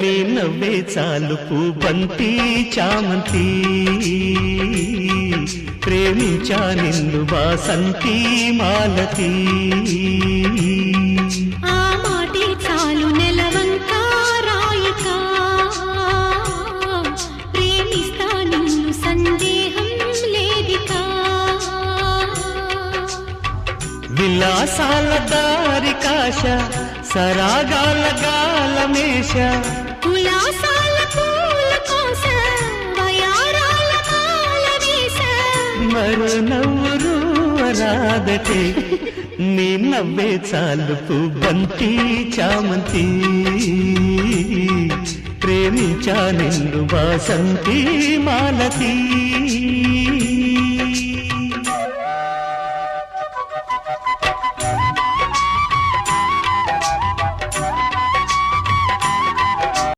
నీ నవ్వే చాలు పూబంతి చామంతి ప్రేమించా నిన్ను వాసంతి మాలతి ఆ మాటే చాలు నెలవంక రాయక ప్రేమిస్తా నిన్ను సందేహం లేదికా విలాసాల దారి కాశ సరాగాల గాలమేష ఉల్లాసాల పూల కోస వయారాల మాల వేస మరో నవ్వురు రాదటే నీ నవ్వే చాలు పూబంతి చామంతి ప్రేమించా నిన్ను వాసంతి మాలతి